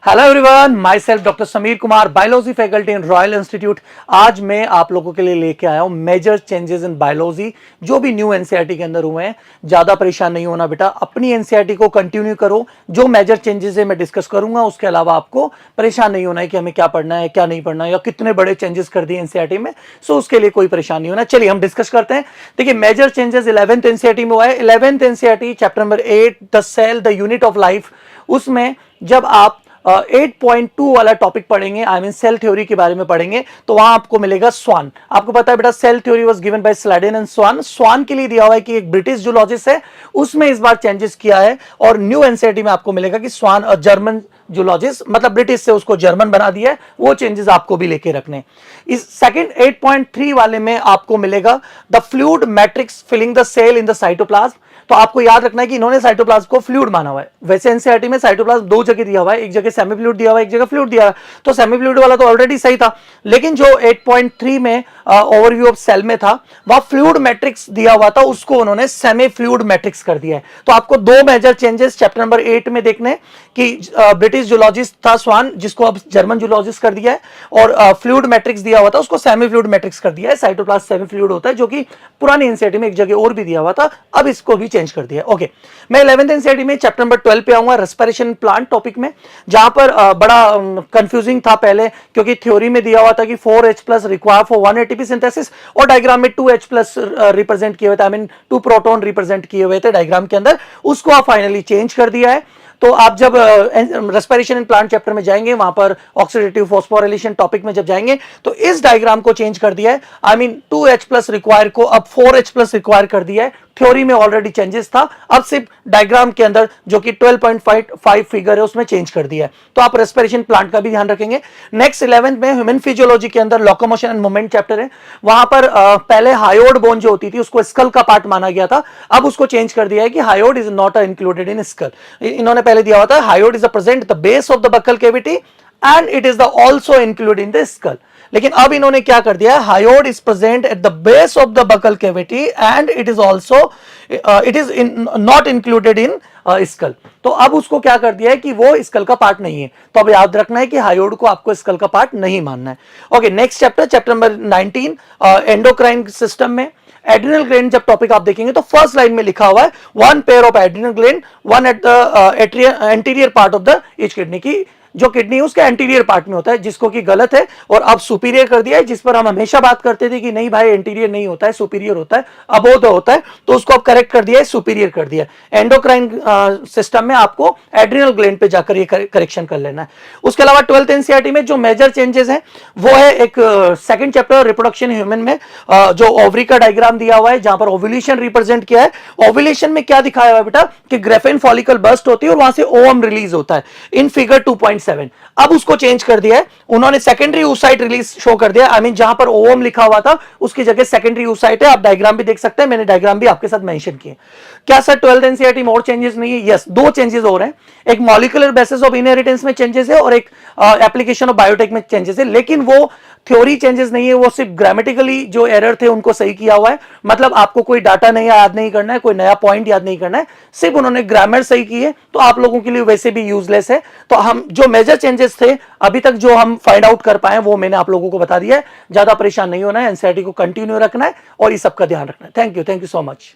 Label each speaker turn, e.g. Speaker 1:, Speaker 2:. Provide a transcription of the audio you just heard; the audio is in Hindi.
Speaker 1: Hello everyone, my self doctor Sameer Kumar, biology faculty in royal institute. आज मैं आप लोगों के लिए लेके आया हूं मेजर चेंजेस इन बायोलॉजी जो भी न्यू एनसीईआरटी के अंदर हुए हैं। ज्यादा परेशान नहीं होना बेटा, अपनी एनसीईआरटी को कंटिन्यू करो। जो मेजर चेंजेस है मैं डिस्कस करूंगा, उसके अलावा आपको परेशान नहीं होना है कि हमें क्या पढ़ना है क्या नहीं पढ़ना है या कितने बड़े चेंजेस कर दिए एनसीईआरटी में। सो उसके लिए कोई परेशान नहीं होना। चलिए हम डिस्कस करते हैं। देखिए मेजर चेंजेस 11th एनसीईआरटी में हुआ है। 11th NCERT chapter number 8 the cell the unit of life, उसमें जब आप 8.2 वाला टॉपिक पढ़ेंगे, आई मीन सेल थ्योरी के बारे में पढ़ेंगे, तो वहां आपको मिलेगा स्वान। आपको पता है बेटा cell theory was given by Schleiden and Schwann. Schwann के लिए दिया हुआ है कि एक ब्रिटिश जूलॉजिस्ट है, उसमें इस बार चेंजेस किया है और न्यू एनसीईआरटी में आपको मिलेगा कि स्वान और जर्मन जूलॉजिस्ट, मतलब ब्रिटिश से उसको जर्मन बना दिया है। वो चेंजेस आपको भी लेके रखने। इस सेकंड 8.3 वाले में आपको मिलेगा the fluid matrix filling the cell in the cytoplasm. तो आपको याद रखना है कि इन्होंने साइटोप्लाज्म को फ्लूइड माना हुआ है। वैसे एनसीईआरटी में साइटोप्लाज्म दो जगह दिया हुआ है, एक जगह सेमी फ्लूइड दिया हुआ है, एक जगह फ्लूइड दिया हुआ है। तो सेमी फ्लूइड वाला तो ऑलरेडी सही था, लेकिन जो 8.3 में ओवरव्यू ऑफ सेल में था, वह फ्लूइड मैट्रिक्स दिया हुआ था, उसको उन्होंने सेमी फ्लूइड मैट्रिक्स कर दिया है। तो आपको दो मेजर चेंजेस चैप्टर नंबर 8 में देखने कि ब्रिटिश जूलॉजिस्ट था स्वान, जिसको अब जर्मन जूलॉजिस्ट कर दिया है, और फ्लूइड मैट्रिक्स दिया हुआ था, उसको सेमी फ्लूइड मैट्रिक्स कर दिया है। साइटोप्लाज्म सेमी फ्लूइड होता है, जो कि पुरानी एनसीईआरटी में एक जगह और भी दिया हुआ था, अब इसको भी चेंज कर दिया है। ओके, मैं 11th एनसीईआरटी में चैप्टर नंबर 12 पे आऊंगा, रेस्पिरेशन प्लांट टॉपिक में, जहां पर बड़ा कंफ्यूजिंग था पहले, क्योंकि थ्योरी में दिया हुआ था कि 4H+ require for 1 ATP synthesis, और डायग्राम में 2H+ रिप्रेजेंट किए हुए थे, आई मीन 2 प्रोटॉन रिप्रेजेंट किए हुए थे डायग्राम के अंदर। उसको आप फाइनली चेंज कर दिया है। तो आप जब रेस्पिरेशन इन प्लांट चैप्टर में जाएंगे, वहां पर ऑक्सीडेटिव फॉस्फोराइलेशन टॉपिक में जब जाएंगे, तो इस डायग्राम को चेंज कर दिया है। आई मीन 2H+ रिक्वायर को अब 4H+ रिक्वायर कर दिया है। थ्योरी में ऑलरेडी चेंजेस था, अब सिर्फ डायग्राम के अंदर जो कि 12.5 फिगर है उसमें चेंज कर दिया है। तो आप रेस्पिरेशन प्लांट का भी ध्यान रखेंगे। नेक्स्ट 11th में ह्यूमन फिजियोलॉजी के अंदर लोकोमोशन एंड मूवमेंट चैप्टर है। वहां पर पहले हायोड बोन जो होती थी उसको स्कल का पार्ट माना गया था, अब उसको चेंज कर दिया है कि hyoid is not included in school. इन्होंने पहले दिया हुआ था hyoid is present the base of the buccal cavity and it is the also included in the skull. लेकिन अब इन्होंने क्या कर दिया है, hyoid is present at the base of the buccal cavity and it is also it is not included in school. तो अब उसको क्या कर दिया है कि वो स्कल का पार्ट नहीं है। तो अब याद रखना है कि हायोड को आपको स्कल का पार्ट नहीं मानना है। Okay, next chapter number 19 endocrine system में एड्रिनल ग्लैंड जब टॉपिक आप देखेंगे तो फर्स्ट लाइन में लिखा हुआ है 1 pair of adrenal gland, 1 at the anterior part of the each kidney की जो किडनी है उसके एंटीरियर पार्ट में होता है, जिसको कि गलत है और अब सुपीरियर कर दिया है। जिस पर हम हमेशा बात करते थे कि नहीं भाई एंटीरियर नहीं होता है, सुपीरियर होता है, अबोध होता है, तो उसको अब करेक्ट कर दिया है, सुपीरियर कर दिया है। एंडोक्राइन सिस्टम में आपको एड्रिनल ग्लैंड पे जाकर ये करेक्शन कर लेना है। उसके अलावा 12th एनसीईआरटी में जो मेजर चेंजेस हैं वो है एक सेकंड चैप्टर रिप्रोडक्शन ह्यूमन में, जो ओवरी का डायग्राम दिया हुआ है, जहां पर ओव्यूलेशन रिप्रेजेंट किया है। ओव्यूलेशन में क्या दिखाया हुआ है बेटा कि ग्रेफेन फॉलिकल बर्स्ट होती है और वहां से ओवम रिलीज होता है इन फिगर 2.7। अब उसको चेंज कर दिया है उन्होंने, सेकेंडरी oocyte रिलीज शो कर दिया। आई मीन जहां पर ओवम लिखा हुआ था उसकी जगह सेकेंडरी oocyte है। आप डायग्राम भी देख सकते हैं, मैंने डायग्राम भी आपके साथ मेंशन किए। क्या सर 12th एनसीईआरटी में और चेंजेस नहीं है? यस, दो चेंजेस हो रहे हैं। एक मॉलिक्यूलर बेसिस ऑफ इनहेरिटेंस में चेंजेस है और एक एप्लीकेशन ऑफ बायोटेक में चेंजेस है, लेकिन वो थ्योरी चेंजेस नहीं है, वो सिर्फ ग्रामेटिकली जो एरर थे उनको सही किया हुआ है। मतलब आपको कोई डाटा नहीं याद नहीं करना है, कोई नया पॉइंट याद नहीं करना है, सिर्फ उन्होंने ग्रामर सही की है, तो आप लोगों के लिए वैसे भी यूजलेस है। तो हम जो मेजर चेंजेस थे अभी तक जो हम फाइंड आउट कर पाए वो मैंने आप लोगों को बता दिया है। ज्यादा परेशान नहीं होना है, एनसीईआरटी को कंटिन्यू रखना है और इस सब का ध्यान रखना है। Thank you so much.